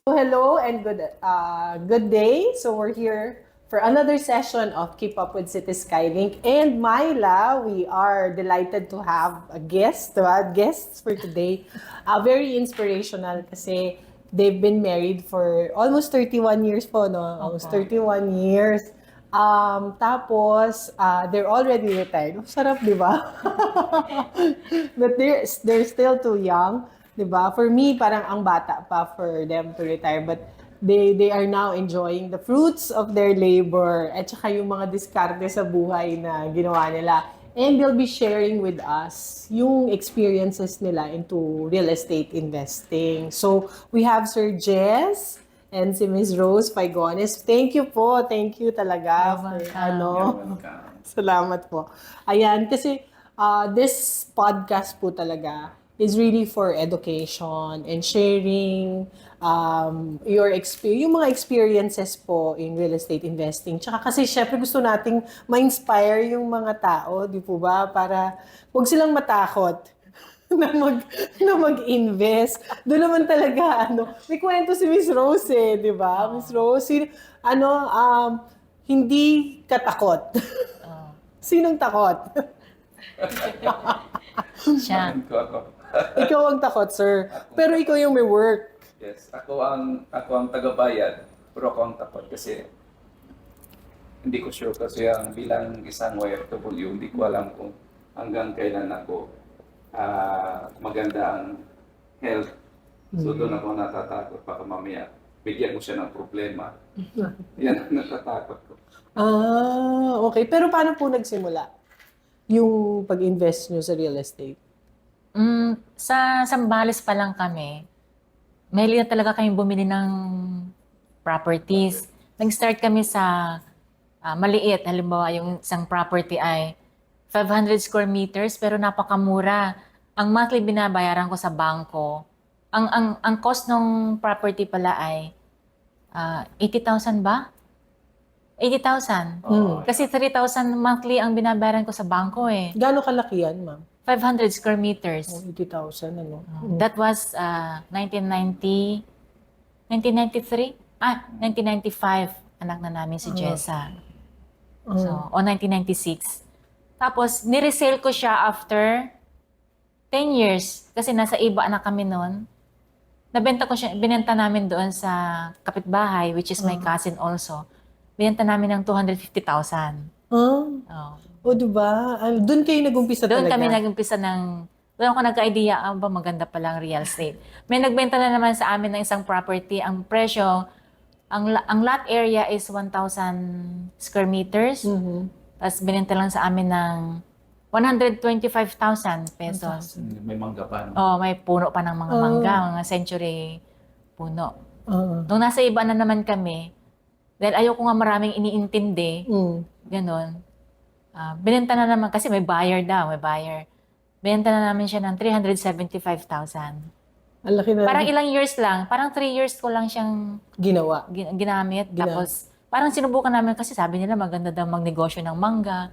Hello and good day. So we're here for another session of Keep Up with City Skylink. And Myla, we are delighted to have a guest, guests for today. Very inspirational kasi they've been married for almost 31 years po, no? Almost 31 years. They're already retired. Sarap, di ba? But they're still too young. 'Di ba? For me, parang ang bata pa for them to retire, but they are now enjoying the fruits of their labor at saka yung mga diskarte sa buhay na ginawa nila. And they'll be sharing with us yung experiences nila into real estate investing. So, we have Sir Jess and si Ms. Rose Paigones. Thank you po. Thank you talaga for Salamat po. Ayan, kasi this podcast po talaga is really for education and sharing yung mga experiences po in real estate investing. Tsaka kasi syempre gusto nating ma-inspire yung mga tao, di po ba? Para huwag silang matakot na mag-invest. Doon naman talaga, may kwento si Miss Rose di ba? Miss Rose, hindi katakot. Sinong takot? Siya. Ikaw ang takot, sir. Pero ikaw yung may work. Yes, ako ang tagabayad, pero ako ang takot kasi hindi ko sure kasi ang bilang isang OFW, hindi ko alam kung hanggang kailan ako maganda ang health. So doon ako natatakot, baka mamaya bigyan ko siya ng problema. Yan ang natatakot ko. Okay. Pero paano po nagsimula yung pag-invest nyo sa real estate? Sa Zambales pa lang kami, mahilig na talaga kaming bumili ng properties. Nag-start kami sa maliit. Halimbawa, yung isang property ay 500 square meters pero napakamura. Ang monthly binabayaran ko sa bangko, ang cost ng property pala ay 80,000 ba? 80,000. Kasi 3,000 monthly ang binabayaran ko sa bangko eh. Gaano kalaki yan, ma'am? 500 square meters. 80,000, ano? That was 1993? 1995. Anak na namin si Jessa. So, o 1996. Tapos, niresale ko siya after 10 years. Kasi nasa iba na kami noon. Nabenta ko siya, binenta namin doon sa kapitbahay, which is my cousin also. Binenta namin ng 250,000. O, diba? Doon kayo nag-umpisa Doon talaga? kami nag-umpisa doon ako nagka-idea, maganda palang real estate. May nagbenta na naman sa amin ng isang property. Ang presyo, ang lot area is 1,000 square meters. Tapos binenta lang sa amin ng 125,000 pesos. May mangga pa. May puno pa ng mga mangga, mga century puno. Nung nasa iba na naman kami, dahil ayoko nga maraming iniintindi, ganon. Binenta na naman, kasi may buyer. Binenta na namin siya ng 375,000. Ang laki na. Parang ilang years lang, parang 3 years ko lang siyang ginamit. Tapos, parang sinubukan namin kasi sabi nila maganda daw magnegosyo ng mangga.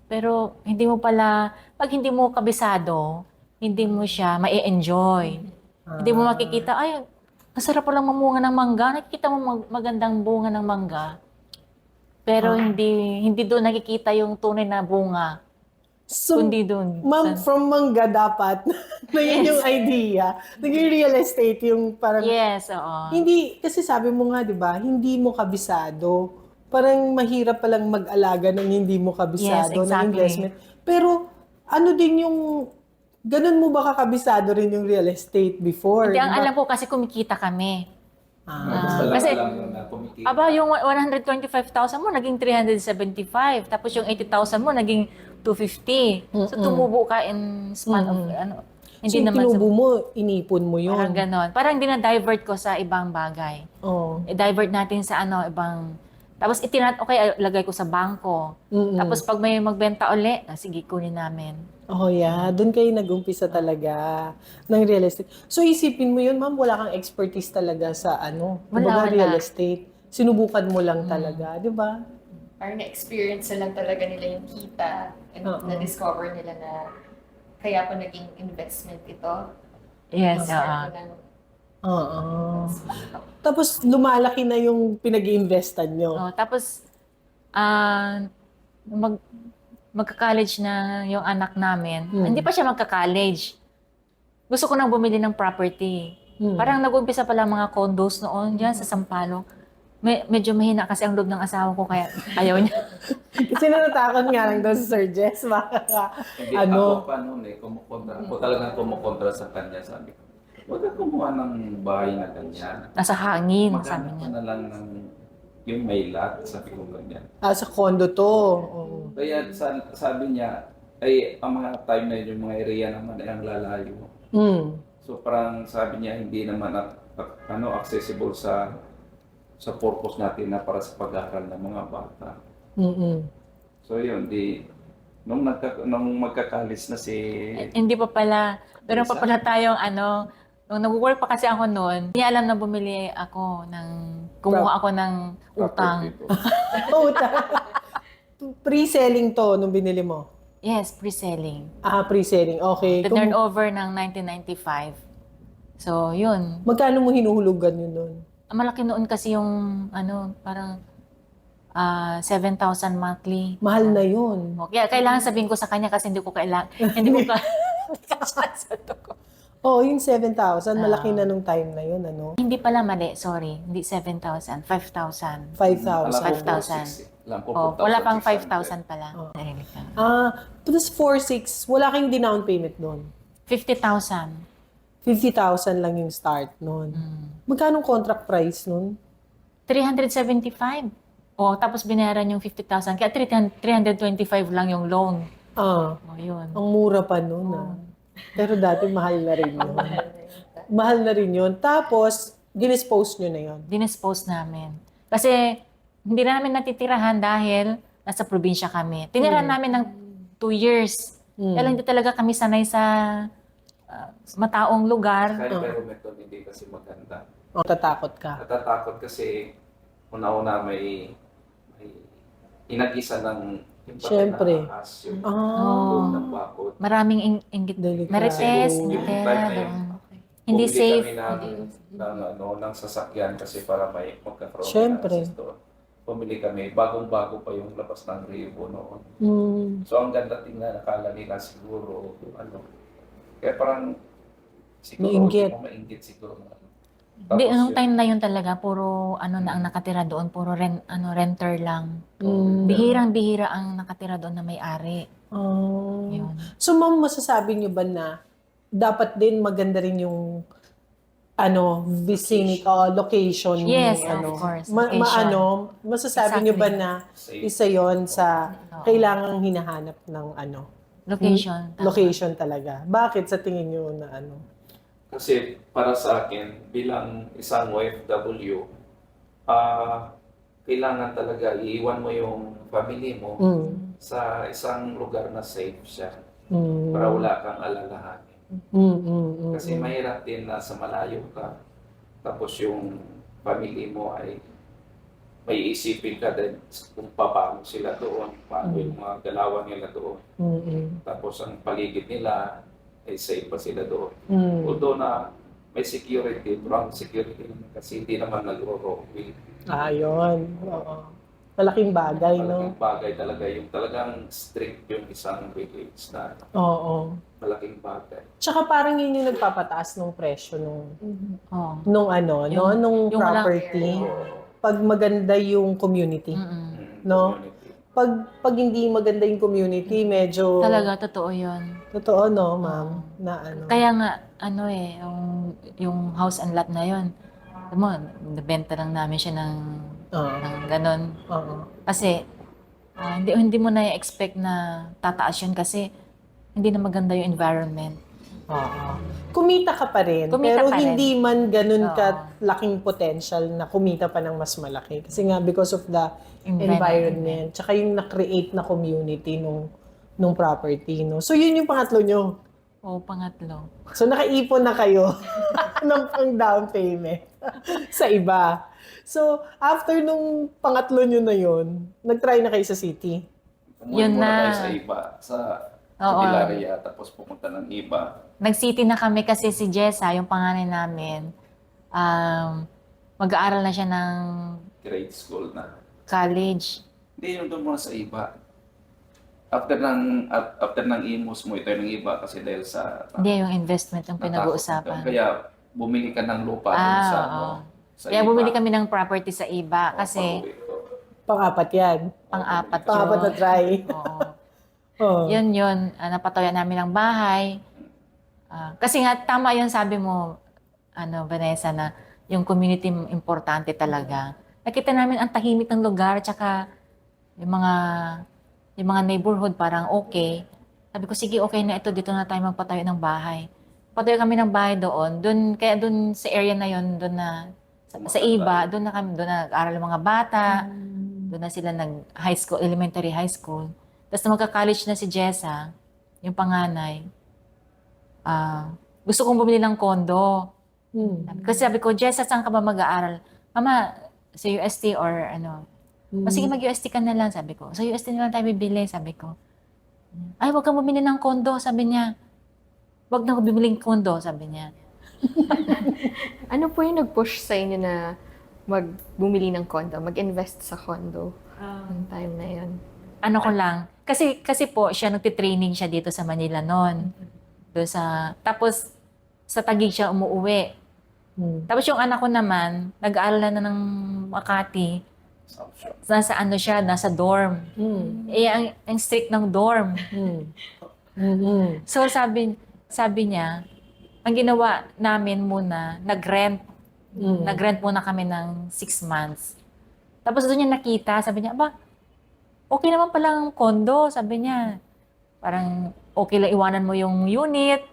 Pero hindi mo pala, pag hindi mo kabisado, hindi mo siya ma-enjoy. Hindi mo makikita, ay, masarap palang mamunga ng mangga. Nakikita mo magandang bunga ng mangga. Pero hindi doon nakikita yung tunay na bunga. So, kundi doon. Ma'am, from mangga dapat, na yun yung idea. Naging real estate yung parang... Yes, oo. Hindi, kasi sabi mo nga, di ba, hindi mo kabisado. Parang mahirap palang mag-alaga ng hindi mo kabisado Yes, ng investment. Pero, ano din yung... Ganun mo ba kakabisado rin yung real estate before? Hindi, ang diba? alam ko kasi kumikita kami. Kasi, Yung 125,000 mo, naging 375. Tapos yung 80,000 mo, naging 250. So, tumubo ka in span of, Hindi so, tinubo mo, inipon mo yun. Parang ganon. Parang dinadivert ko sa ibang bagay. I-divert natin sa ibang... Tapos okay, lagay ko sa bangko. Tapos pag may magbenta uli, sige, kunin namin. Doon kayo nag-umpisa talaga ng real estate. So isipin mo yun, ma'am, wala kang expertise talaga sa Wala. real estate. Sinubukan mo lang talaga, di ba? Parang na-experience na lang talaga nila yung kita and na-discover nila na kaya pa naging investment ito. Yes, Start ko lang Oo. Tapos lumalaki na yung pinag-iinvestan nyo. Oh, tapos, mag, magka-college na yung anak namin. Hindi pa siya magka-college. Gusto ko nang bumili ng property. Parang nag-umpisa pala mga condos noon dyan sa Sampaloc. Medyo mahina kasi ang loob ng asawa ko kaya ayaw niya. Kasi natatakot nga lang daw si Sir Jess. Hindi ako pa noon kumukontra. Ako talagang kumukontra sa kanya, sabi ko. Huwag ka kumuha ng bahay na ganyan. Nasa hangin, sabi Maghanap niya. ka na lang ng yung may lot, sabi ko ganyan. Sa condo to. Oo. Kaya sabi niya, ay ang mga time na yun, yung mga area naman ay ang lalayo. Mm. So parang sabi niya hindi naman accessible sa purpose natin na para sa pag-aaral ng mga bata. Mm-mm. So yun, nung magkakalis na si Hindi pa pala, meron pa Isa? pala tayong nung nag-work pa kasi ako noon, hindi alam na bumili ako kumuha ako ng utang. property Oh, pre-selling to nung binili mo. Yes, pre-selling. Pre-selling. Okay. The turnover ng 1995. So, yun. Magkano mo hinuhulugan yun nun? Malaki noon kasi yung, parang 7,000 monthly. Mahal na yun. Kaya kailangan sabihin ko sa kanya kasi hindi ko hindi ko sa ko. Oo, yung 7,000, malaki na nung time na yun, ano? Hindi pala mali, sorry. Hindi 7,000, 5,000. 5,000. 5,000. Wala pang 5,000 pala. Plus 4,600, wala kang down payment nun. 50,000. 50,000 lang yung start nun. Magkano contract price nun? 375. Tapos binayaran yung 50,000. Kaya 325 lang yung loan. Yun. Ang mura pa nun, Pero dati mahal na rin yun. Mahal na rin yun. Tapos, dinispose nyo na yun. Dinispose namin. Kasi hindi na namin natitirahan dahil nasa probinsya kami. Tinirahan namin ng 2 years. Kaya hindi talaga kami sanay sa mataong lugar. Sa environment doon, hindi kasi maganda. Tatakot ka. Natatakot kasi una-una may inagisa ng Siyempre. yung Oh. ng bakod. Maraming inggit. Delikado. Marites, Yung Inglaterra, time na yun, doon. Hindi bumili safe. kami ng sasakyan kasi para may magkakaroon Siyempre. ng access doon. Bumili kami, bagong-bago pa yung labas ng Rivo noon. Mm. So ang ganda tingnan, nakala nila siguro, kaya parang siguro, Mainggit. mainggit siguro. Hindi, anong time na yun talaga, puro na ang nakatira doon, puro renter lang. Bihirang-bihira ang nakatira doon na may-ari. Yun. So, ma'am, masasabi nyo ba na dapat din maganda rin yung location Yes, ng of course, location. masasabi nyo ba na Safe. isa yon sa kailangang hinahanap ng Location. tama. location talaga? Bakit sa tingin nyo na Kasi para sa akin, bilang isang OFW, kailangan talaga iiwan mo yung family mo sa isang lugar na safe siya para wala kang alalahanin. Kasi mahirap din na sa malayo ka, tapos yung family mo ay may isipin ka din kung paano sila doon, paano yung mga galawan nila doon. Tapos ang paligid nila ay safe pa sila doon. Although na may security, wrong security naman kasi hindi naman nag-roll-wheel. Yun. Oo. Malaking bagay, no? Malaking bagay talaga yung talagang strict yung isang village na Oo. malaking bagay. Tsaka parang yun yung nagpapataas ng presyo nung Oh. nung yung property. Pag maganda yung community. No? Community. Pag hindi maganda yung community, medyo Talaga, totoo yun. totoo, no, ma'am? Na Kaya nga, yung house and lot na yun, alam mo, nabenta lang namin siya ng ganon. Oo. Kasi, hindi mo na-expect na tataas yun kasi hindi na maganda yung environment. Oo. Kumita ka pa rin, Kumita pero pa rin. hindi man ganun Oo. ka laking potential na kumita pa ng mas malaki. Kasi nga, because of the environment, tsaka yung na-create na community nung property, no? So, yun yung pangatlo nyo. Pangatlo. So, nakaipon na kayo ng pang-down payment sa iba. So, after nung pangatlo nyo na yun, nag-try na kayo sa city? Yun Umuwi muna na. tayo sa iba, sa Oo. Pilaria, tapos pumunta ng iba. Nag-city na kami kasi si Jessa, yung panganay namin, mag-aaral na siya ng Grade school na. college. Hindi, yung doon muna sa iba. After ng imus mo, ito yung iba kasi dahil sa Hindi, yung investment ang natakot pinag-uusapan. ka. Kaya bumili ka ng lupa doon sa, oo. sa Kaya iba. bumili kami ng property sa iba O, kasi pag-uwi ko. Pang-apat yan. pang-apat Pang-apat na yun. try. Oo. Oh. Yun, napatoyan namin ang bahay. Kasi nga, tama yun sabi mo, Vanessa, na yung community importante talaga. Nakita namin ang tahimik ng lugar, tsaka yung mga neighborhood parang okay. Sabi ko, sige, okay na ito, dito na tayo magpatayo ng bahay. Patayo kami ng bahay doon. Kaya doon sa area na yun, doon na, sa iba, doon na nag-aaral ng mga bata. Doon na sila nag-high school, elementary high school. Tapos na magka-college na si Jessa, yung panganay. Gusto kong bumili ng kondo. Kasi sabi ko, Jessa, saan ka ba mag-aaral? Mama, sa UST or ano? O sige, mag-UST ka na lang, sabi ko. Sa UST na lang tayo bibili, sabi ko. Ay, wag kang bumili ng kondo, sabi niya. Wag na ako bibili ng kondo, sabi niya. Ano po yung nag-push sa inyo na bumili ng condo, mag-invest sa condo ng time na yun? Ano ko lang. Kasi po, siya nagtitraining siya dito sa Manila noon. Tapos, sa Taguig siya umuuwi. Tapos yung anak ko naman, nag-aaral na ng Makati. Nasa dorm. Eh, ang strict ng dorm. So, sabi niya, ang ginawa namin muna, nag-rent. Nag-rent muna kami ng 6 months. Tapos doon niya nakita, sabi niya, aba, okay naman palang kondo, sabi niya. Parang okay lang iwanan mo yung unit.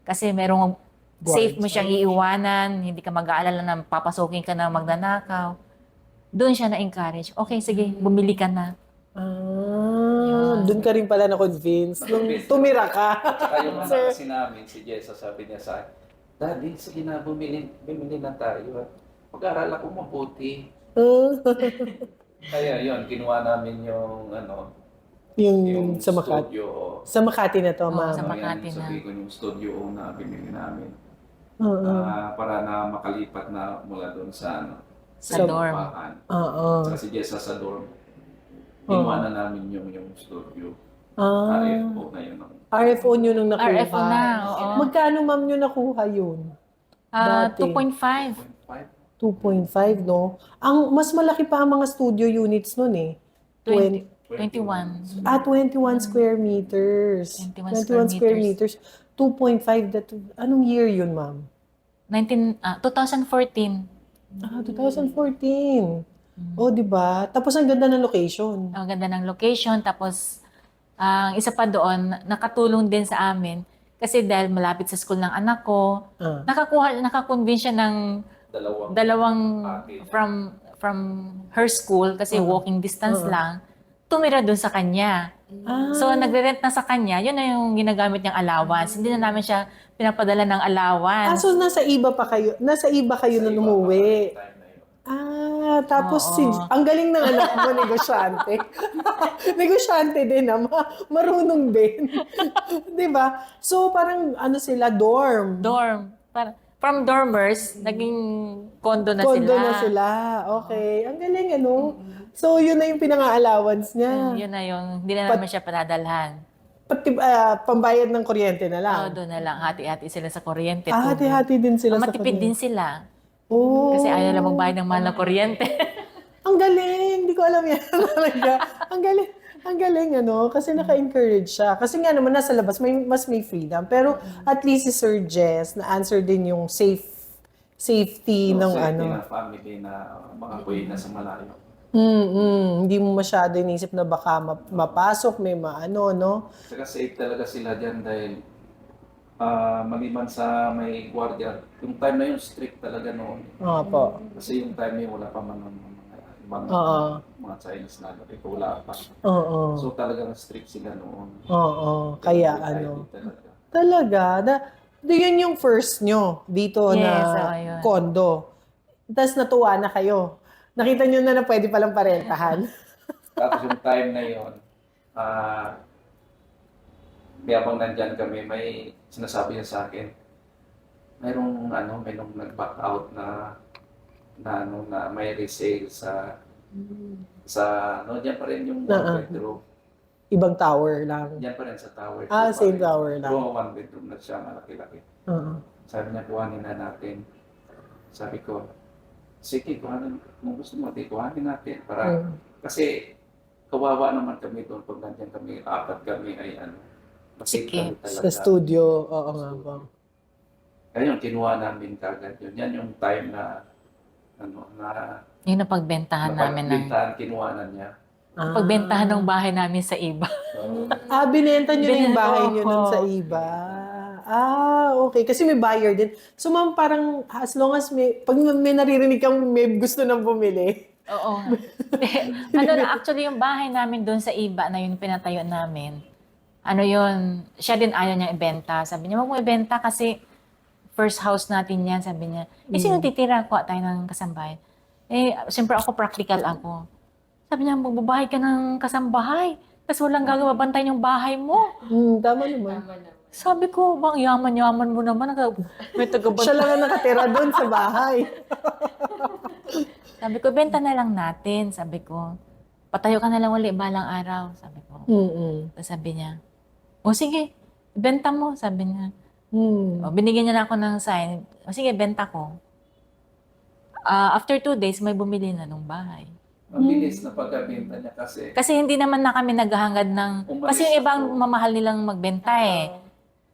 Kasi merong safe mo siyang iiwanan, hindi ka mag-aalala na papasukin ka na magnanakaw. Doon siya na-encourage. Okay, sige, bumili ka na. Doon ka rin pala na-convince. Nung tumira ka. Tsaka yung anak kasi namin, si Jessa, sabi niya sa akin, Daddy, sige na, bumili na tayo. Pag-aral ako mabuti. Kaya yun, ginawa namin yung Yung sa Makati. studio. Sa Makati na to, Oo, ma'am. sa Makati na. Sabi ko yung studio na binili namin. Oo. Para na makalipat na mula doon sa Sa dorm. bahan. Oo. Saka si Jessa sa dorm. Ginawa na namin yung studio. Ah. RFO na yun. RFO nyo nung nakuha. RFO na, oo. Magkano, ma'am, nyo nakuha yun? Dati. 2.5. 2.5, no? Mas malaki pa ang mga studio units nun eh. 21. 21 square meters. 21 square meters. 2.5. Anong year yun, ma'am? 2014. 2014. Oh, di ba? Tapos ang ganda ng location. Ang ganda ng location. Tapos, ang isa pa doon, nakatulong din sa amin. Kasi dahil malapit sa school ng anak ko, nakakonvince siya ng dalawang package. from her school, kasi walking distance lang, tumira doon sa kanya. So, nagre-rent na sa kanya, yun na yung ginagamit niyang allowance. Hindi na namin siya pinapadala ng allowance. So nasa iba kayo nung umuwi. Tapos ang galing ng anak mo, negosyante. Negosyante din, marunong din. 'Di ba? So parang sila, dorm. From dormers, naging condo na Condo sila. na sila. Okay. Ang galing, So yun na yung pinanga-allowance niya. Yun na yung, hindi na naman siya padadalhan. Pati pambayad ng kuryente na lang. Doon na lang, hati-hati sila sa kuryente. Hati-hati din sila sa Matipid kuryente. din sila. Oh. Kasi ayaw lang magbayad ng mahal na kuryente. Ang galing! Hindi ko alam yan talaga. Ang galing, kasi naka-encourage siya. Kasi nga naman, nasa labas, mas may freedom. Pero at least si Sir Jess, na-answer din yung safety ng Safety na family na mga kuya na sa malayo. Hindi mo masyado inisip na baka mapasok, may no? Saka safe talaga sila dyan dahil maliban sa may gwardiya, yung time na yun strict talaga noon. Oo po. Kasi yung time na yun wala pa man ng mga ibang mga Chinese na ito wala pa. Oo. So talagang strict sila noon. Oo. Kaya Talaga. Yun yung first nyo dito Yes, na yun. condo. Tapos natuwa na kayo. Nakita nyo na pwede palang parentahan. Tapos yung time na yun, habang nandyan kami, may sinasabi niya sa akin, mayroong nag-back out na may resale sa diyan pa rin yung one bedroom. Ibang tower lang. Diyan pa rin sa tower. Same tower lang. Oo, one bedroom na siya, malaki-laki. Sabi niya, kuhanin na natin. Sabi ko, sige, kuhanin. Kung gusto mo, kuhanin natin. Kasi, kawawa naman kami doon pag nandiyan kami, 4 kami ay masik kami talaga. Sa studio, oo nga po. Ayun, kinuha namin kagad yun. Yan yung time na Yung napagbentahan namin ng kinuha na niya. pagbentahan ng bahay namin sa iba. Binenta nyo na yung bahay nyo nun Oo. sa iba. Okay. Kasi may buyer din. So, ma'am, parang as long as pag may naririnig kang may gusto nang bumili. Oo. Actually, yung bahay namin doon sa iba na yun pinatayo namin, siya din ayaw niya ibenta. Sabi niya, wag mo ibenta kasi first house natin yan, sabi niya. Sino titira? Kuha tayo ng kasambahay. Siyempre ako, practical ako. Sabi niya, magbabahay ka ng kasambahay. Tapos walang gagawa, bantay yung bahay mo. Tama naman. Sabi ko, bang yaman-yaman mo naman. May tagabantay. Siya lang ang nakatira doon sa bahay. Sabi ko, benta na lang natin. Sabi ko, patayo ka na lang uli balang araw. Sabi ko. Tapos sabi niya, sige, benta mo. Sabi niya. Binigyan niya na ako ng sign. Sige, benta ko. After 2 days, may bumili na ng bahay. Mabilis na pagkabenta niya kasi. Kasi hindi naman na kami naghahangad ng... Kasi yung ibang mamahal nilang magbenta eh.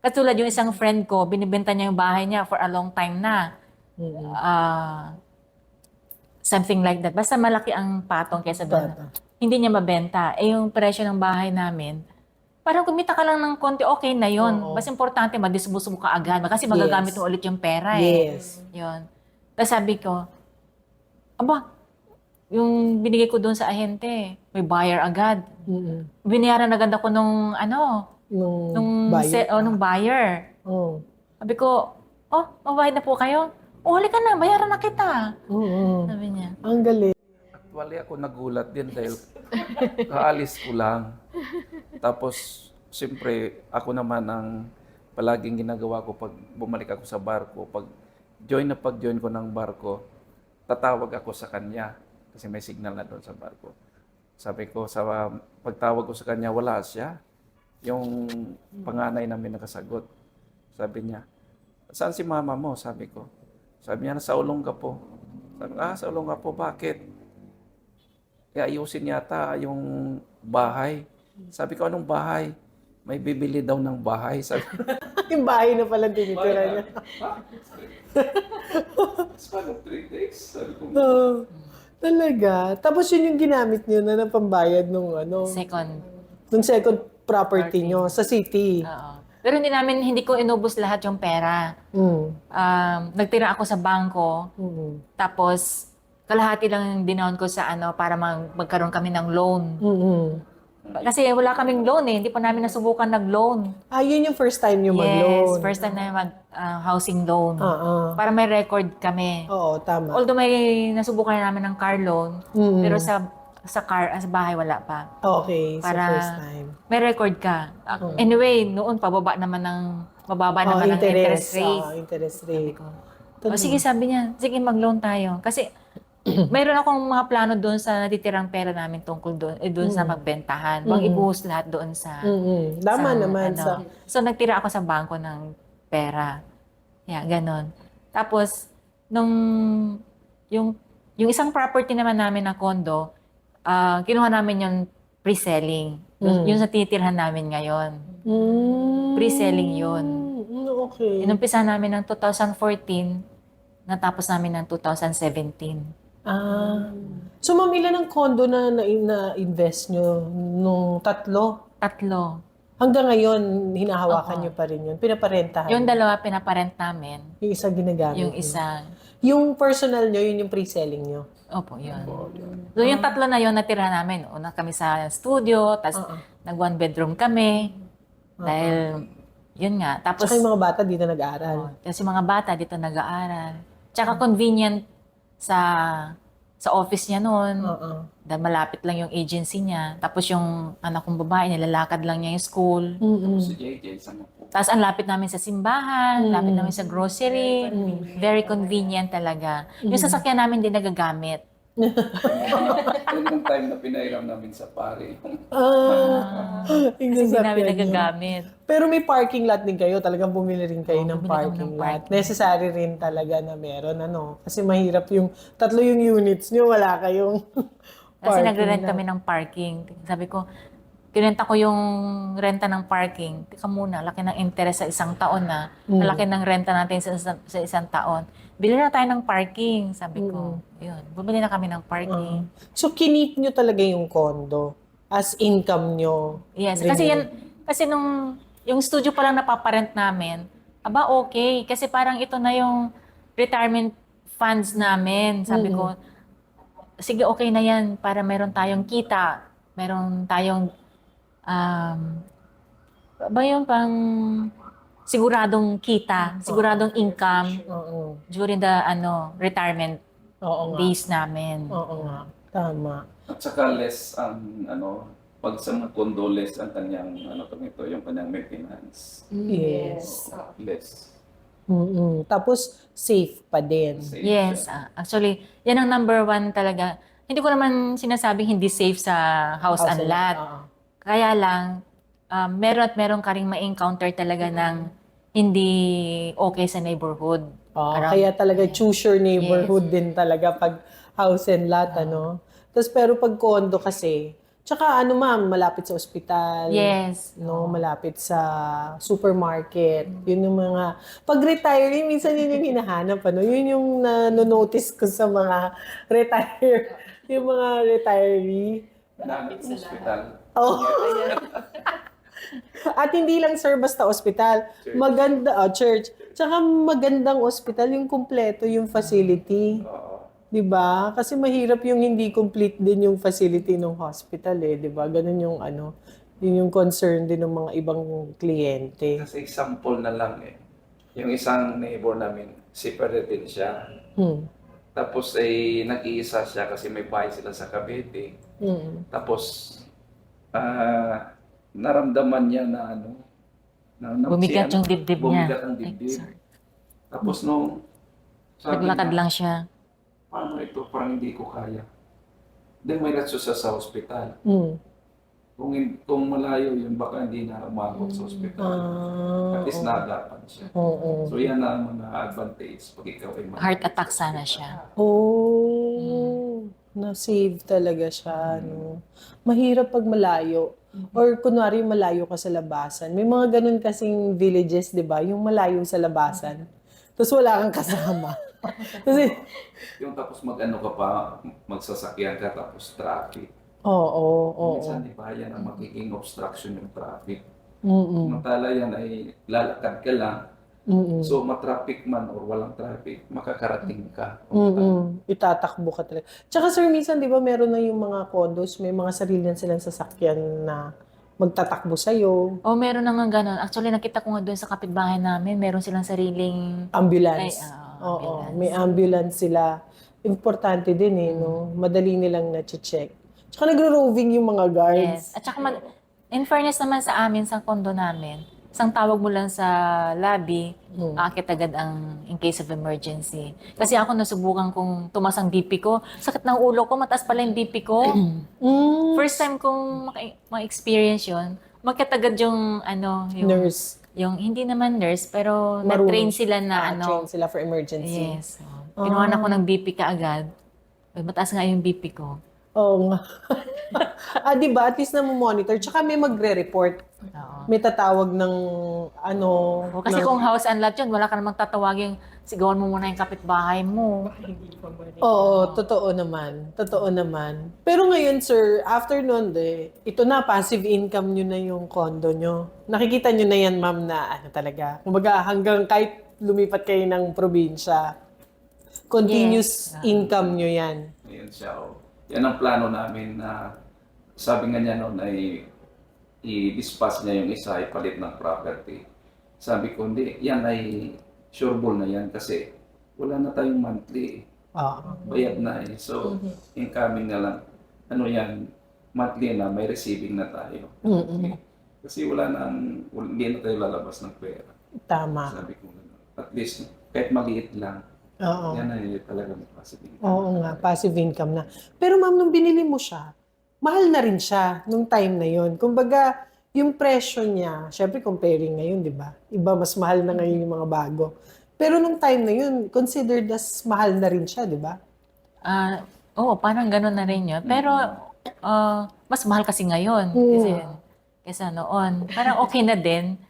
Katulad yung isang friend ko, binibenta niya yung bahay niya for a long time na. Something like that. Basta malaki ang patong kesa doon. Hindi niya mabenta. Yung presyo ng bahay namin, parang kumita ka lang ng konti, okay na yun. Mas importante, madisbuso mo ka agad. Kasi magagamit mo ulit yung pera eh. Yes. Yun. Tapos sabi ko, yung binigay ko doon sa ahente, may buyer agad. Binayaran agad ako nung buyer. Sabi ko, mabayad na po kayo? Halika na, bayaran na kita. Sabi niya. Ang galing. Actually, ako nagulat din dahil kaalis ko lang. Tapos, siyempre, ako naman ang palaging ginagawa ko pag bumalik ako sa barko. Pag-join ko ng barko, tatawag ako sa kanya. Kasi may signal na doon sa barko. Sabi ko, sa pagtawag ko sa kanya, wala siya. Yung panganay namin nakasagot. Sabi niya, saan si mama mo? Sabi ko. Sabi niya, nasa Olongapo. Sabi ko, sa Olongapo, bakit? Ayusin yata yung bahay. Sabi ko, anong bahay? May bibili daw ng bahay. Sabi ko, Yung bahay na pala tinitira niya. it's one of 3 days. Sabi ko, Talaga. Tapos yun yung ginamit niyo na pambayad nung second property niyo sa city. Oo. Pero hindi ko inubos lahat yung pera. Nagtira ako sa bangko. Tapos, kalahati lang yung dinaon ko sa para magkaroon kami ng loan. Kasi wala kaming loan eh. Hindi pa namin nasubukan nag-loan. Yun yung first time niyo mag-loan. Yes, first time na mag-housing loan. Para may record kami. Oo, tama. Although may nasubukan na namin ng car loan, pero sa bahay wala pa. Okay, sa first time. May record ka. Anyway, noon mababa naman ng interest rate. Interest rate. Sige, sabi niya, sige mag-loan tayo. Kasi mayroon akong mga plano doon sa natitirang pera namin tungkol doon sa magbentahan. Mag-ibuhos lahat doon sa... Tama naman. So, nagtira ako sa bangko ng pera. Ganon. Tapos, yung isang property naman namin na condo, kinuha namin yung pre-selling. Yung sa tinitirhan namin ngayon. Pre-selling yun. Okay. Inumpisa namin ng 2014, natapos namin ng 2017. So, ma'am, ilan ang condo na-invest nyo nung 3? 3. Hanggang ngayon, hinahawakan nyo pa rin yun? Pinaparentahan? Yung 2 pinaparent namin. Yung isa ginagamit Yung nyo? isa. Yung personal nyo, yun yung pre-selling nyo? Opo, yun. So, yung 3 na yun, natira namin. Una kami sa studio, tapos nag-1 bedroom kami. Dahil, yun nga. Tapos, Tsaka yung mga bata dito nag-aaral? tapos yung mga bata dito nag-aaral. Tsaka convenient sa sa office niya noon. Oo. Dahil malapit lang yung agency niya. Tapos yung anak kong babae, nilalakad lang niya yung school. Mm-mm. Si JJ, sama po. Tapos ang lapit namin sa simbahan, lapit namin sa grocery. Very convenient talaga. Yung sasakyan namin din nagagamit. Yan yung time na pinairam namin sa pare. Yung Kasi hindi namin sasakyan niyo. nagagamit. Pero may parking lot din kayo. Talagang bumili rin kayo Oo, ng bumili kami parking ng lot. parking. Necessary rin talaga na meron, ano. Kasi mahirap yung, tatlo yung units nyo, wala kayong Kasi parking nagre-rent lot. kami ng parking. Sabi ko, kinenta ko yung renta ng parking. Teka muna, laki ng interest sa isang taon na. Malaki ng renta natin sa isang taon. Bili na tayo ng parking, sabi ko. Yun, bumili na kami ng parking. So, kinip nyo talaga yung condo as income nyo. Yes, Rin kasi yun. yan, kasi nung, yung studio pa lang napaparent namin, aba okay, kasi parang ito na yung retirement funds namin. Sabi ko, sige okay na yan para meron tayong kita, meron tayong, ba yung pang siguradong kita, siguradong income Oo. during the retirement Oo nga. days namin. Oo nga. Tama. At saka less ang pag sa mga condo, less ang kanyang yung kanyang maintenance. Yes. Less. Tapos, safe pa din. Safe Yes, siya. actually, yan ang number one talaga. Hindi ko naman sinasabing hindi safe sa house and lot. Oo. Kaya lang, meron ka rin ma-encounter talaga ng hindi okay sa neighborhood. Kaya talaga choose your neighborhood din talaga pag house and lot, ano. Tapos pero pag condo kasi, tsaka ma'am, malapit sa ospital. Yes. No, malapit sa supermarket. Yun yung mga, pag retiree, minsan yun yung hinahanap, ano. Yun yung nanonotice ko sa mga yung mga retiree. Malapit sa ospital. Oh. At hindi lang sir basta ospital, maganda church. Tsaka magandang ospital yung kumpleto yung facility. Oo. 'Di ba? Kasi mahirap yung hindi complete din yung facility ng hospital 'di ba? Ganun yung yun yung concern din ng mga ibang kliyente. Kasi example na lang yung isang neighbor namin, separate din siya. Tapos nag-iisa siya kasi may bahay sila sa Cavite. Tapos naramdaman niya na Bumigat yung dibdib niya. Bumigat ang dibdib. Tapos sabi Naglakad niya, lang siya. paano ito? Parang hindi ko kaya. Then may ratso siya sa ospital. Kung malayo yun, baka hindi na umabot sa ospital. At least naagapan siya. So yan ang mga advantage pag ikaw ay Heart attack sana siya. Na-save talaga siya, no. Mahirap pag malayo. Or kunwari malayo ka sa labasan. May mga ganun kasing villages, 'di ba? Yung malayo sa labasan. Tapos wala kang kasama. Kasi Yung tapos ka pa, magsasakyan ka tapos traffic. oo. Minsan di ba yan ang magiging obstruction yung traffic. Samantala yan ay lalakad ka lang. So matraffic man or walang traffic, makakarating ka. Itatakbo ka talaga. Tsaka sir, minsan 'di ba meron na yung mga condos, may mga sarili na silang sasakyan na magtatakbo sa'yo. Meron na nga ganun. Actually, nakita ko nga doon sa kapitbahay namin, meron silang sariling Ambulance. ambulance. May ambulance sila. Importante din no? Madali nilang na-check. Tsaka nagro-roving yung mga guards. Yes. At saka, in fairness naman sa amin, sa condo namin, isang tawag mo lang sa lobby, aakit agad ang in case of emergency. Kasi ako nasubukan kong tumas ang BP ko. Sakit ng ulo ko, mataas pala yung BP ko. First time kong ma-experience yun, agad yung yung Nurse. Yung hindi naman nurse, pero Marunong. na-train sila na Train sila for emergency. Yes. Kinuha na ko ng BP ka agad. Mataas nga yung BP ko. Oo nga. Di ba? At least na-monitor. Tsaka may magre-report. Oo. May tatawag ng Kasi kung house and lot yun, wala ka namang tatawagin, sigawan mo muna yung kapitbahay mo. Oo, totoo naman. Totoo naman. Pero ngayon, sir, after nun, ito na, passive income nyo na yung condo nyo. Nakikita nyo na yan, ma'am, na talaga. Kumbaga, hanggang kahit lumipat kayo ng probinsya, continuous income nyo yan. Ayan siya. Yan ang plano namin na sabi nga niya noon ay i-dispatch niya yung isa, ipalit ng property. Sabi ko, hindi, yan ay sureball na yan kasi wala na tayong monthly. Oo. bayad na eh. So, incoming na lang. Ano yan, monthly na, may receiving na tayo. Mm-mm. Kasi hindi na tayo lalabas ng pera. Tama. Sabi ko, at least, kahit maliit lang, Oo. yan ay talagang positive. Oo nga, passive income na. Pero ma'am, nung binili mo siya, mahal na rin siya nung time na yun. Kumbaga, yung presyo niya, syempre comparing ngayon, di ba? Iba, mas mahal na ngayon yung mga bago. Pero nung time na yun, considered as mahal na rin siya, di ba? Oo, parang gano'n na rin yun. Pero, mas mahal kasi ngayon. Kaysa noon. Parang okay na din.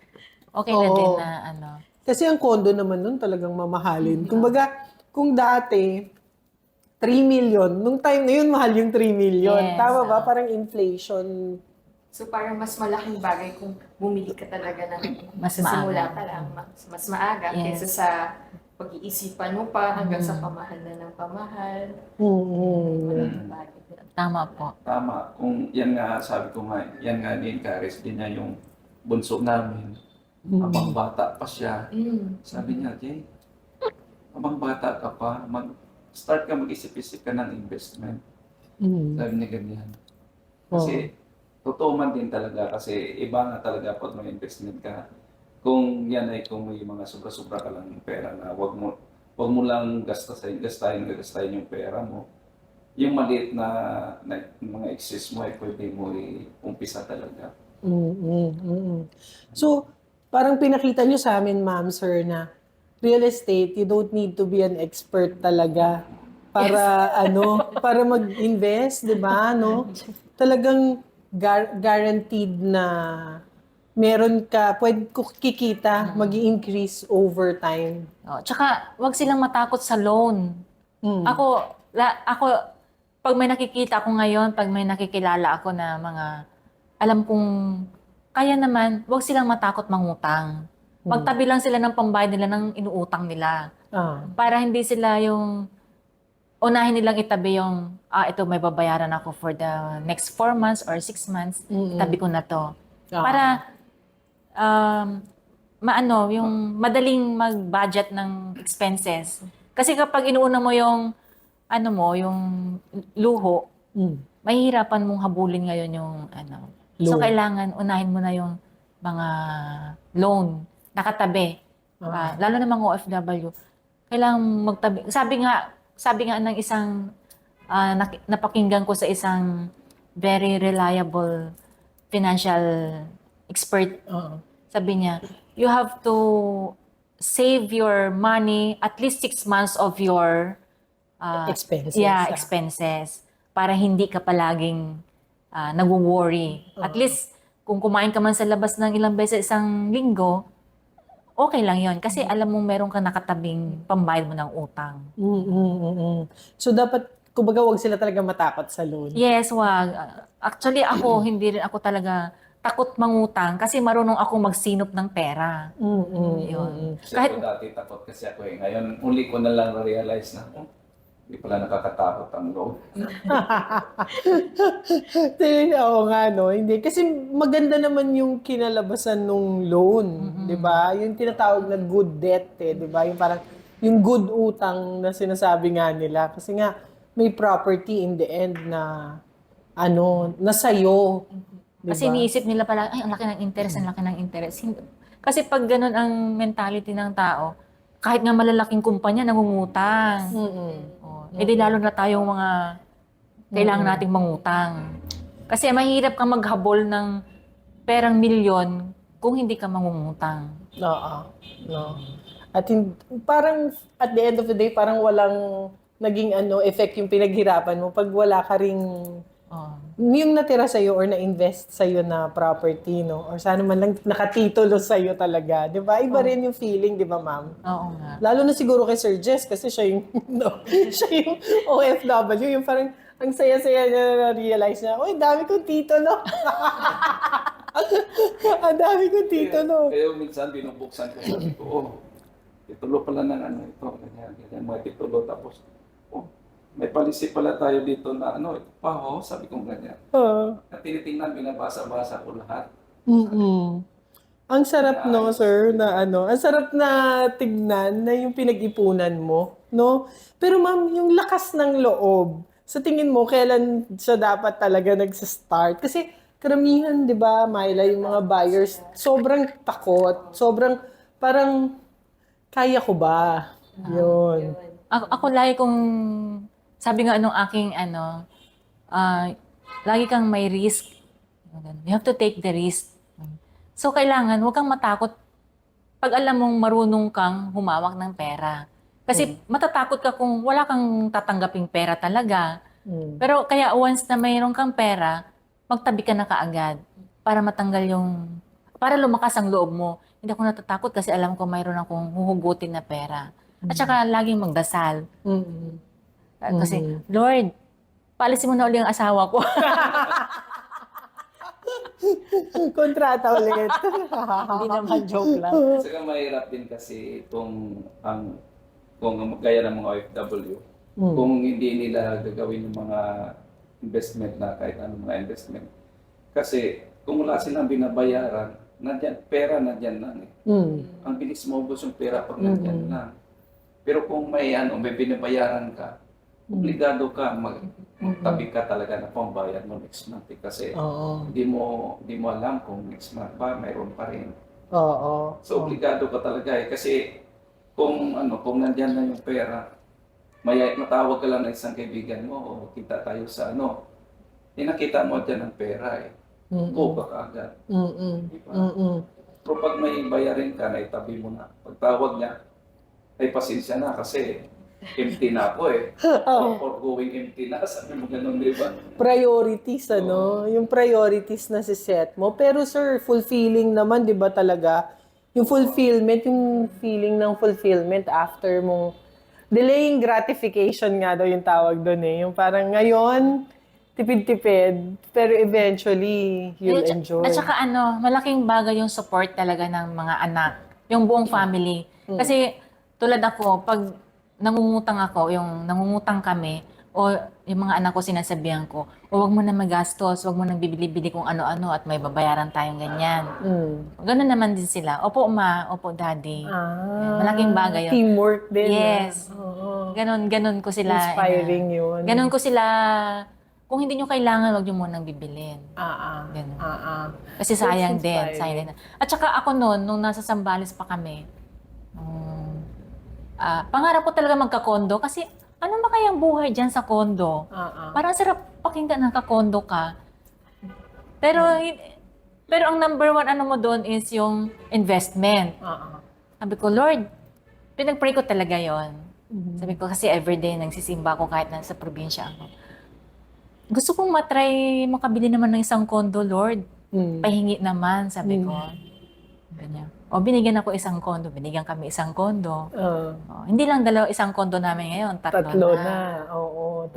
Okay na din Oo. na ano. Kasi ang condo naman nun talagang mamahalin. Kumbaga, kung dati, 3 million, nung time na yun, mahal yung 3 million. Yes, Tama ba? Parang inflation. So parang mas malaking bagay kung bumili ka talaga ng Mas sa simula maaga. pa lang, mas maaga Yes. kaysa sa pag-iisipan mo pa hanggang sa pamahal na ng pamahal. Malaking bagay. Tama po. Tama. Kung yan nga, sabi ko nga, yan nga ni-encourage din niya yung bunso namin. Habang bata pa siya. Sabi niya, Jay, habang bata ka pa, start ka mag-isip-isip ka ng investment. Sabi niya ganyan. Kasi, totoo man din talaga kasi iba nga talaga pag may investment ka. Kung yan ay kung may mga sobra-sobra ka lang ng pera na wag mo lang gastahin yung pera mo. Yung maliit na mga excess mo ay pwede mo umpisa talaga. So, parang pinakita nyo sa amin, ma'am, sir, na real estate, you don't need to be an expert talaga para para mag-invest, 'di ba, no? Talagang guaranteed na meron ka, pwede kikita, magi-increase over time. Tsaka, wag silang matakot sa loan. Ako, pag may nakikita ako ngayon, pag may nakikilala ako na mga, alam kong, kaya naman, wag silang matakot mangutang. Magtabi lang sila ng pambayad nila ng inuutang nila. Para hindi sila yung, unahin nilang itabi yung, ito may babayaran ako for the next 4 months or 6 months, itabi ko na to. Para, yung madaling mag-budget ng expenses. Kasi kapag inuuna mo yung, yung luho, mahihirapan mong habulin ngayon yung, So, Loan. kailangan unahin mo na yung mga loan, nakatabi. Lalo na mga OFW. Kailangan magtabi. Sabi nga ng isang, napakinggan ko sa isang very reliable financial expert. Sabi niya, you have to save your money at least 6 months of your Expenses. expenses. Para hindi ka palaging nag-worry. At least, kung kumain ka man sa labas ng ilang beses sa isang linggo, okay lang yon. Kasi alam mong meron ka nakatabing pambayad mo ng utang. So, dapat, kumbaga, wag sila talaga matakot sa loan. Yes, wag. Actually, ako, hindi rin ako talaga takot mangutang kasi marunong ako magsinop ng pera. Yun. Kasi ako dati takot kasi ako eh. Ngayon, uli ko na lang na-realize na, hindi pala nakakatakot ang loan. Oo nga, no? Hindi. Kasi maganda naman yung kinalabasan nung loan, di ba? Yung tinatawag na good debt, di ba? Yung parang, yung good utang na sinasabi nga nila. Kasi nga, may property in the end na, na sa'yo. Di Kasi ba? iniisip nila pala, ay, ang laki ng interest, ang laki ng interest. Kasi pag ganun ang mentality ng tao, kahit nga malalaking kumpanya, nangungutang. Di lalo na tayong mga kailangan nating mangutang. Kasi mahirap kang maghabol ng perang milyon kung hindi ka mangungutang. Oo. No. At parang at the end of the day, parang walang naging effect yung pinaghirapan mo pag wala ka ring yung natira sa'yo or na-invest sa'yo na property, no? Or sana man lang nakatitulo sa'yo talaga. Di ba? Iba rin yung feeling, di ba, ma'am? Oo nga. Lalo na siguro kay Sir Jess kasi siya yung, siya yung OFW. Yung parang, ang saya-saya niya na-realize na, uy, dami kong titulo. Ang dami kong titulo. Kaya minsan binubuksan ko, sabi ko, titulo pala ng ito, ganyan, mga titulo. Tapos, may policy pala tayo dito na ito pa sabi ko ganyan. At tinitingnan, binabasa-basa ko lahat. Ang sarap, no, sir, na ano, ang sarap na tignan na yung pinag-ipunan mo, no? Pero ma'am, yung lakas ng loob, sa tingin mo, kailan siya dapat talaga nagsa-start? Kasi karamihan, di ba, Myla, yung mga buyers, sobrang takot, sobrang parang, kaya ko ba? Yun. Ako lagi kong, sabi nga nung aking lagi kang may risk. You have to take the risk. So, kailangan, huwag kang matakot pag alam mong marunong kang humawak ng pera. Kasi matatakot ka kung wala kang tatanggaping pera talaga. Pero kaya once na mayroon kang pera, magtabi ka na kaagad para matanggal para lumakas ang loob mo. Hindi ako natatakot kasi alam ko mayroon akong huhugutin na pera. At saka laging magdasal. Mm-mm. Kasi, Lord, paalisin mo na uli ang asawa ko. Kontrata ulit. Hindi naman joke lang. Saka mahirap din kasi kung gaya ng mga OFW, kung hindi nila gagawin yung mga investment na kahit anong mga investment. Kasi kung wala silang binabayaran, pera nandyan lang eh. Ang bilis maubos yung pera pag nandyan lang. Pero kung may binabayaran ka, obligado ka magtabi ka talaga na pambayad mo next month eh. Kasi Oo. hindi mo alam kung next month ba mayroon pa rin. Oo. So obligado ka talaga eh. Kasi kung nandyan na yung pera, matawag ka lang ng isang kaibigan mo o kita tayo sa nakita mo dyan ang pera eh. Go ka kaagad. Diba? Pero pag may bayarin ka, na itabi mo na. Pagtawag niya, ay pasensya na kasi empty na ako eh. Or going empty na. Sabi mo ganun, di ba? Priorities, yung priorities na si-set mo. Pero sir, fulfilling naman, di ba talaga? Yung fulfillment, yung feeling ng fulfillment after mong delaying gratification nga daw yung tawag doon eh. Yung parang ngayon, tipid-tipid, pero eventually, you'll enjoy. At saka malaking bagay yung support talaga ng mga anak, yung buong family. Kasi tulad ako, pag nangungutang kami, o yung mga anak ko sinasabihan ko, huwag mo na magastos, huwag mo nang bibili-bili kung ano-ano at may babayaran tayong ganyan. Ganun naman din sila. Opo, ma. Opo, daddy. Malaking bagay yun. Teamwork din. Yes. Ganun ko sila. Inspiring yun. Ganun ko sila. Kung hindi nyo kailangan, huwag nyo munang bibilin. Ganun. Kasi sayang din. At saka ako nung nasa Zambales pa kami, pangarap ko talaga magka-condo kasi ano ba kayang buhay dyan sa condo? Parang sarap pakinggan ng ka-condo ka. Pero ang number one mo doon is yung investment. Sabi ko, Lord, pinag-pray ko talaga yon. Sabi ko, kasi everyday nagsisimba ako kahit nasa probinsya ako. Gusto kong matry makabili naman ng isang condo, Lord. Pahingi naman, sabi ko. Ganyan. O binigyan ako isang condo, binigyan kami isang condo. Hindi lang isang condo namin ngayon, tatlo na. Oo.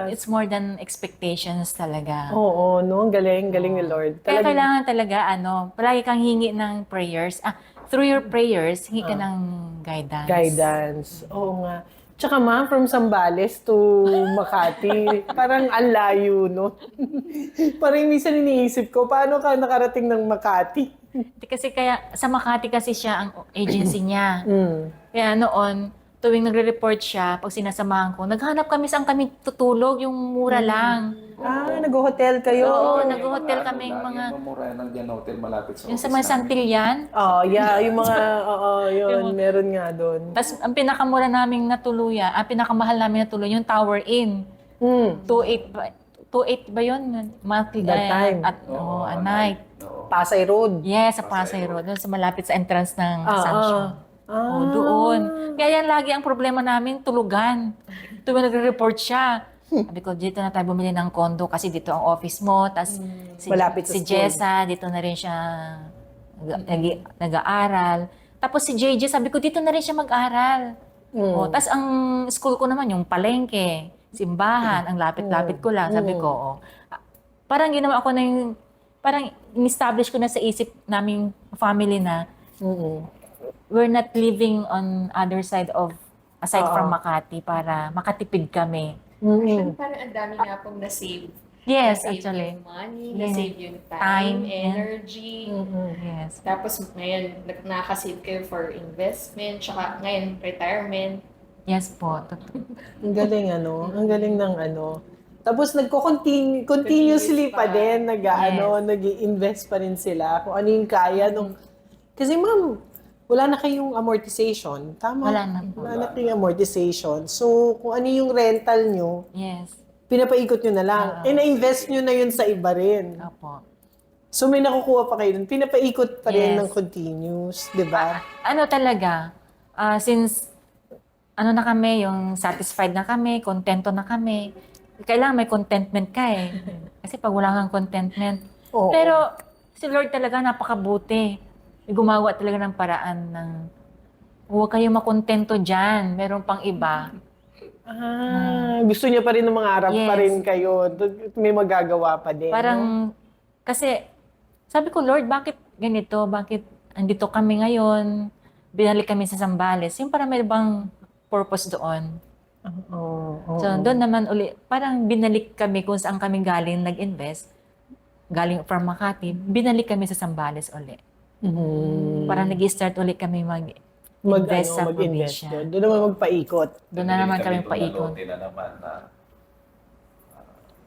It's more than expectations talaga. Oo, no? Galing ni Lord. Kaya kailangan talaga, palagi kang hingi ng prayers. Through your prayers, hingi ka ng guidance. Oo nga. Tsaka ma'am, from Zambales to Makati, parang ang layo, no? Parang minsan iniisip ko, paano ka nakarating ng Makati? Kasi sa Makati kasi siya ang agency niya. Kaya noon, tuwing nagre-report siya, pag sinasamahan ko, naghanap kami saan kami tutulog, yung mura lang. Nag-hotel kayo? Oo, nag-hotel kami yung mga... Yung mura nandiyan na hotel malapit sa Yung sa mga Santillan. Yung mga, yun, meron nga doon. Tapos ang pinakamura naming natuluyan, pinakamahal namin natuluyan, yung Tower Inn. 2.8 ba yun? Monthly, That time. a night. Pasay Road. Yes, sa Pasay Road. Doon sa malapit sa entrance ng Sunshine. Doon. Kaya yan lagi ang problema namin, tulugan. Tuwing nagre-report siya. Sabi ko, dito na tayo bumili ng condo kasi dito ang office mo. Tapos Malapit sa si school. Jessa, dito na rin siya nag-aaral. Tapos si JJ, sabi ko, dito na rin siya mag-aral. Tapos ang school ko naman, yung palengke, simbahan, ang lapit-lapit ko lang. Sabi ko, parang ginawa ako na yung, parang in-establish ko na sa isip naming family na we're not living on other side aside from Makati para makatipid kami. Parang ang dami nga pong na-save Yes, Na-save actually. yung money, Yes. na-save yung time, Time, and- energy. Yes. Tapos ngayon, nakaka-save kayo for investment, tsaka ngayon, retirement. Yes po. Ang galing ang galing ng Tapos continuously Continuous pa pa. din, nag-i-invest pa rin sila kung ano yung kaya nung. Kasi ma'am, wala na kayong amortization, tama? Wala na po. Wala na kayong amortization. So, kung ano yung rental nyo, Yes. pinapaikot nyo na lang. Oo. Na-invest nyo na yun sa iba rin. Opo. So, may nakukuha pa kayo dun. Pinapaikot pa rin Yes. ng continuous, di ba? Ano talaga, since ano na kami, yung satisfied na kami, kontento na kami, kailangan may contentment ka eh. Kasi pag wala kang contentment. Oo. Pero si Lord talaga napakabuti. Gumawa talaga ng paraan ng huwag kayo makontento dyan. Meron pang iba. Gusto niya pa rin ng mga harap pa Yes. rin kayo. May magagawa pa din. no? Parang, kasi, sabi ko, Lord, bakit ganito? Bakit andito kami ngayon? Binalik kami sa Zambales. Yung parang may ibang purpose doon. Oo. So, doon naman uli, parang binalik kami kung saan kami galing nag-invest. Galing from Makati, binalik kami sa Zambales uli. Parang nag-start uli kami mag-invest sa mag-invest probinsya. doon. Doon naman magpaikot. Doon na naman kami paikot. Lote na naman na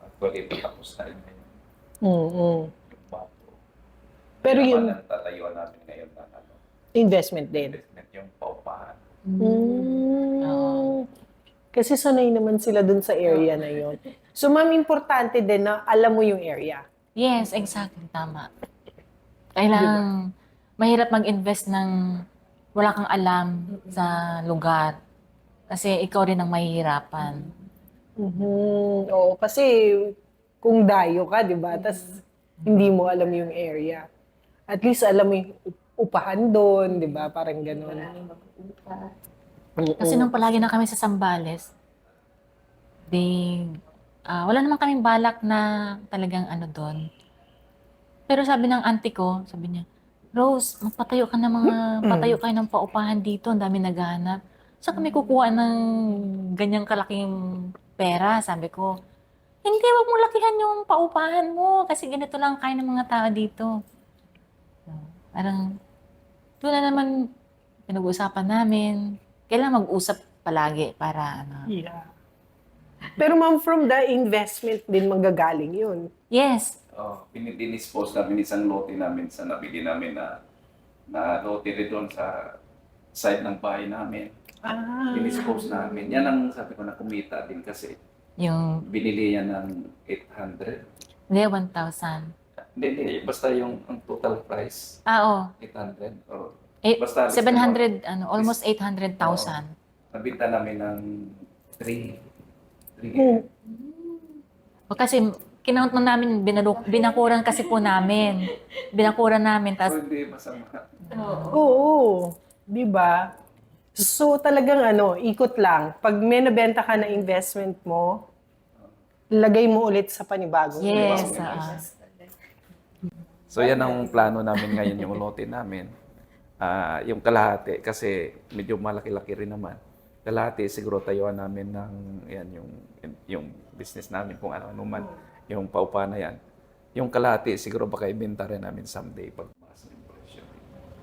actually tapos na rin ngayon. Mm-mm. Yung bato. Pero Kaya yun, naman ang tatayuan namin ngayon na investment din. investment yung paupahan. Oo. Kasi sanay naman sila dun sa area na yon. So, ma'am, importante din na alam mo yung area. Yes, exactly. Tama. Kailangan, mahirap mag-invest ng wala kang alam sa lugar. Kasi ikaw rin ang mahihirapan. Oo, kasi kung dayo ka, di ba? Tapos hindi mo alam yung area. At least alam mo yung upahan doon, di ba? Parang ganun. Maraming mag-uupa. Kasi nung palagi na kami sa Zambales, wala naman kaming balak na talagang ano doon. Pero sabi ng auntie ko, sabi niya, Rose, magpatayo ka ng patayo kayo ng paupahan dito, ang dami naghahanap. Saan kami kukuha ng ganyang kalaking pera? Sabi ko, hindi, wag mo lakihan yung paupahan mo kasi ganito lang kaya ng mga tao dito. So, parang, doon na naman pinag-uusapan namin. Kailangan mag-usap palagi para ano. Yeah. Pero ma'am, from the investment din manggagaling yun. Yes. Dinispose namin isang lote namin sa nabili namin na lote rin doon sa side ng bahay namin. Dinispose namin. Yan ang sabi ko na kumita din kasi Yung, binili yan ng 800. hindi, 1,000. Hindi. Basta yung ang total price, Oo. 800. Or, Eh, Basta, 700, almost 800,000. nabita namin ng 3. O kasi, kinount na namin, binakuran kasi po namin. Binakuran namin, So, tapos, hindi masama. Oo. Di ba? So, talagang ikot lang. Pag may nabenta ka na investment mo, lagay mo ulit sa panibagong yes. investment. So, yan ang plano namin ngayon, yung lote namin. Yung kalahati, kasi medyo malaki-laki rin naman. Kalahati, siguro tayuan namin ng yan, yung business namin, kung ano man, yung paupa na yan. Yung kalahati, siguro baka ibenta rin namin someday pag mas yung presyo.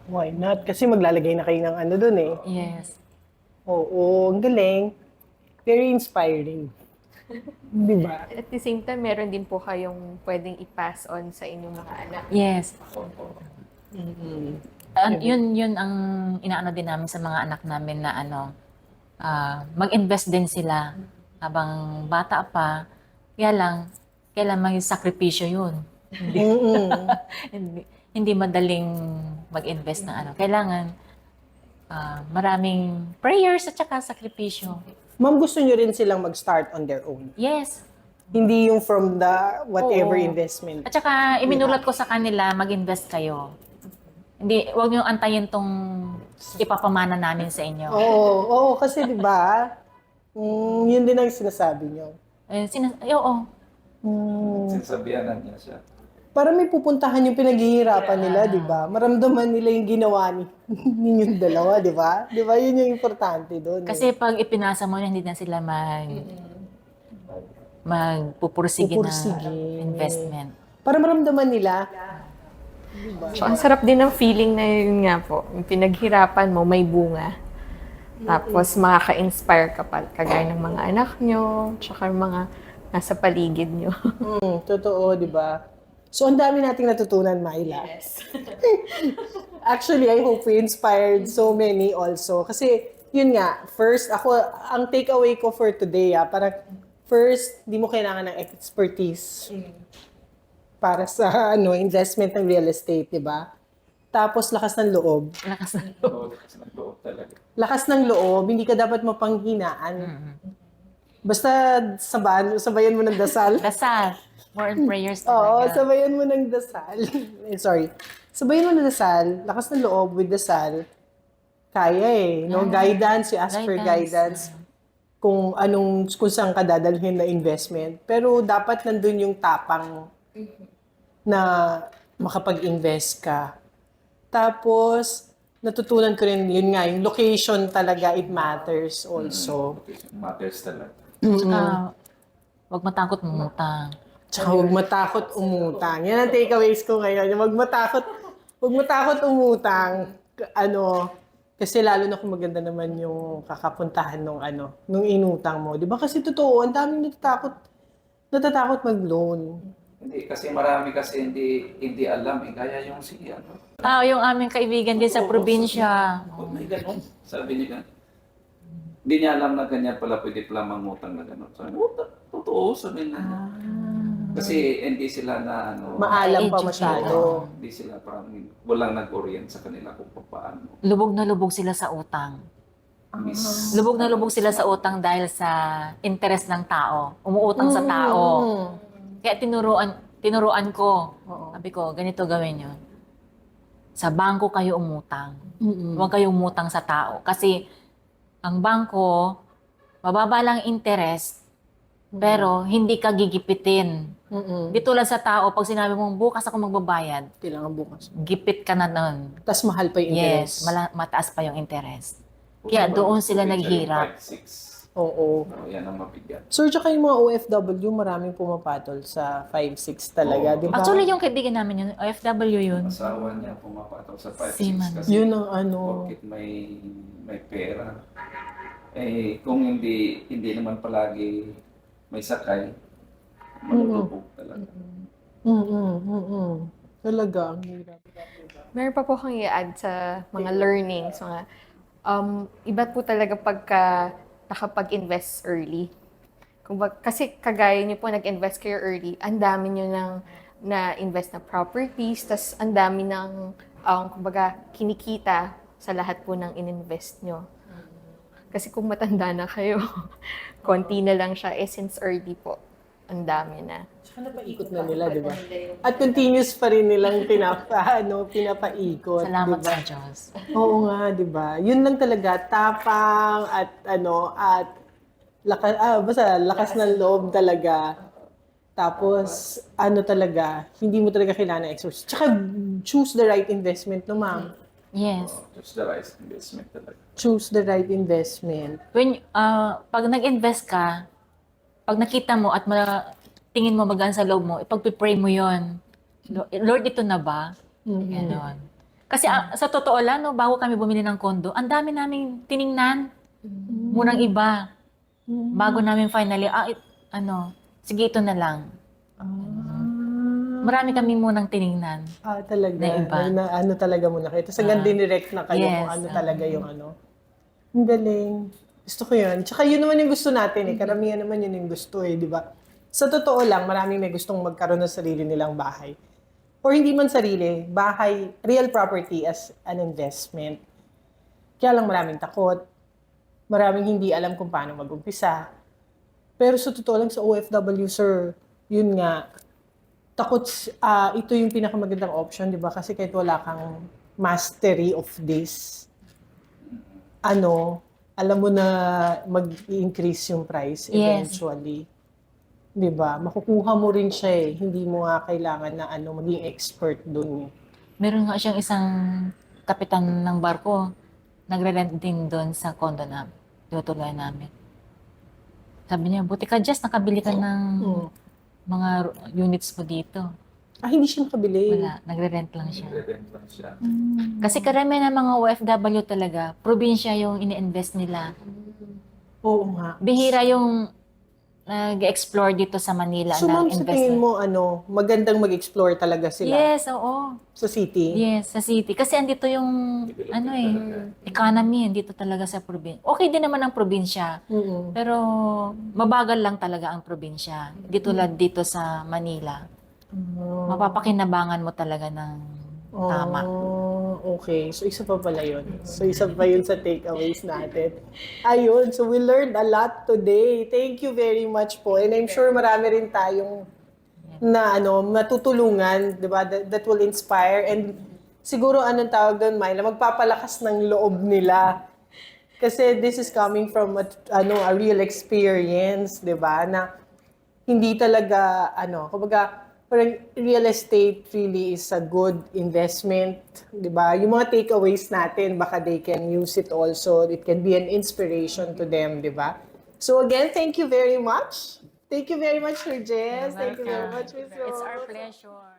Why not? Kasi maglalagay na kayo ng doon eh. yes. Oo, ang galing. Very inspiring. Di ba? At the same time, meron din po kayong pwedeng i-pass on sa inyong mga anak. Yes. Yun ang inaano din namin sa mga anak namin na mag-invest din sila habang bata pa. Kaya lang, kailangan mag-sakripisyo yun. Hindi madaling mag-invest na Kailangan maraming prayers at saka sakripisyo. Ma'am, gusto nyo rin silang mag-start on their own. Yes. Hindi yung from the whatever Oo. investment. At saka, iminulat ko sa kanila, mag-invest kayo. Hindi, huwag niyo antayin tong ipapamana namin sa inyo. Oo, kasi di ba? Yun din ang sinasabi nyo. Oo. Sinasabihan niya siya. Para may pupuntahan yung pinaghihirapan nila, di ba? Maramdaman nila yung ginawa ninyong dalawa, di ba? Di ba? Yun yung importante doon. Kasi pag ipinasa mo na, hindi na sila magpupursige na Pupursige. investment. Para maramdaman nila, So, ang sarap din ng feeling na yun nga po, yung pinaghirapan mo, may bunga. Tapos makaka-inspire ka pa, kagaya ng mga anak nyo, tsaka yung mga nasa paligid nyo. totoo, di ba? So, ang dami nating natutunan, Myla. Actually, I hope we inspired so many also. Kasi, yun nga, first, ang takeaway ko for today, parang, first, di mo kailangan ng expertise para sa investment ng real estate, di ba? Tapos, lakas ng loob. Lakas na. Oo, kasi nag-loob talaga. Lakas ng loob, hindi ka dapat mapanghinaan. Basta sabayan mo ng dasal. Dasal. More on prayers Oo, talaga. sabayan mo ng dasal. Sorry. Sabayan mo ng dasal, lakas ng loob with dasal. Kaya no? Guidance, you ask for guidance. Kung saan ka dadalhin na investment. Pero dapat nandun yung tapang na makapag-invest ka. Tapos, natutunan ko rin, yun nga, yung location talaga, it matters also. Location matters talaga. Tsaka, huwag matakot mumutang. Tsaka huwag matakot umutang. Yan ang takeaways ko ngayon. Yung huwag matakot umutang. Kasi lalo na kung maganda naman yung kakapuntahan nung inutang mo. Di ba? Kasi totoo, ang daming natatakot mag-loan. Hindi, kasi marami kasi hindi alam. Kaya yung Yung aming kaibigan din sa probinsya. may ganun. Sabi niya ganun. Hindi niya alam na ganyan pala pwede pala mangutang na gano'n. Sabi niya, totoo, sabi niya. Kasi hindi sila na Maalam pa Educated. masyado. hindi sila parang walang nag-orient sa kanila kung paano. Lubog na lubog sila sa utang. Miss. Lubog na lubog sila sa utang dahil sa interest ng tao. Umuutang sa tao. Kaya tinuruan ko. Sabi ko, ganito gawin nyo. Sa bangko kayo umutang. Huwag kayong umutang sa tao. Kasi ang bangko, mababa lang interest, pero hindi ka gigipitin. Di tulad sa tao, pag sinabi mong bukas ako magbabayad, Kailangan bukas. gipit ka na nun. Tapos mahal pa yung Yes, interest. mataas pa yung interest. Kaya doon sila naghirap. 5-6. Oo. Yan ang mabigat. So, tsaka yung mga OFW, maraming pumapatol sa 5-6 talaga, Oo. di ba? Actually, yung kaibigan namin yun, OFW yun. Asawa niya pumapataw sa 5-6 Seaman. kasi Yun ang porkit may pera. Kung hindi naman palagi may sakay, malulubog talaga. Talaga, ang hirap. Meron pa po akong i-add sa mga learnings, iba po talaga pagka nakapag-invest early. Kasi kagaya niyo po, nag-invest kayo early, ang dami niyo na-invest na properties, tas ang dami ng, kumbaga, kinikita sa lahat po ng ininvest niyo. Kasi kung matanda na kayo, konti na lang siya, since early po, ang dami na. Tsaka napaikot na nila, di ba? At continuous pa rin nilang pinapaikot. Salamat di ba? sa Diyos. Oo nga, di ba? Yun lang talaga, tapang at basta lakas ng loob talaga. Tapos, talaga, hindi mo talaga kailangan exercise. Tsaka, choose the right investment, no, ma'am? Yes. Just the right investment talaga. Choose the right investment. Pag nag-invest ka, pag nakita mo at tingin mo magaan sa loob mo, ipag-pray mo yon. Lord, ito na ba? Ganon. Kasi sa totoo lang, bago kami bumili ng kondo, ang dami naming tiningnan. Munang iba. Bago namin finally, sige ito na lang. Marami kami munang tiningnan. Talaga. Na iba. Na talaga muna kayo. Tapos hanggang dinirect na kayo Yes. kung ano talaga yung Ang galing. Gusto ko yun. Tsaka yun naman yung gusto natin Karamihan naman yun yung gusto di ba? Sa totoo lang, maraming may gustong magkaroon ng sarili nilang bahay. Or hindi man sarili, bahay, real property as an investment. Kaya lang maraming takot. Maraming hindi alam kung paano mag-umpisa. Pero sa totoo lang sa OFW, sir, yun nga, takot, ito yung pinakamagandang option, di ba? Kasi kahit wala kang mastery of this, alam mo na mag-increase yung price Yes. eventually. Di ba? Makukuha mo rin siya Hindi mo nga kailangan na maging expert dun Meron nga siyang isang kapitan ng barko, nagre-rent din doon sa condo na tutuluyan namin. Sabi niya, buti ka just nakabili ka ng mga units mo dito. Hindi siya nakabili. Wala, nagre-rent lang siya. Nagre-rent lang siya. Kasi karamihan ng mga OFW talaga, probinsya yung ini-invest nila. Oo nga. Bihira yung nag-explore dito sa Manila So, ng ma'am, sa tingin investment. mo, magandang mag-explore talaga sila Yes, oo. sa city? Yes, sa city. Kasi andito yung, economy, andito talaga sa probinsya. Okay din naman ang probinsya, Mm-mm. pero mabagal lang talaga ang probinsya. Di tulad dito sa Manila. Mapapakinabangan mo talaga ng tama. Okay. So, isa pa pala yun. So, isa pa yun sa takeaways natin. Ayun. So, we learned a lot today. Thank you very much po. And I'm sure marami rin tayong matutulungan, di ba? That will inspire. And siguro, anong tawag doon, Myla? Magpapalakas ng loob nila. Kasi this is coming from a real experience, di ba? Na hindi talaga, kumbaga, parang real estate really is a good investment, di ba? Yung mga takeaways natin, baka they can use it also. It can be an inspiration to them, di ba? So again, thank you very much. Thank you very much, Sir Jess. Thank you very much, Miss Rose. It's our pleasure.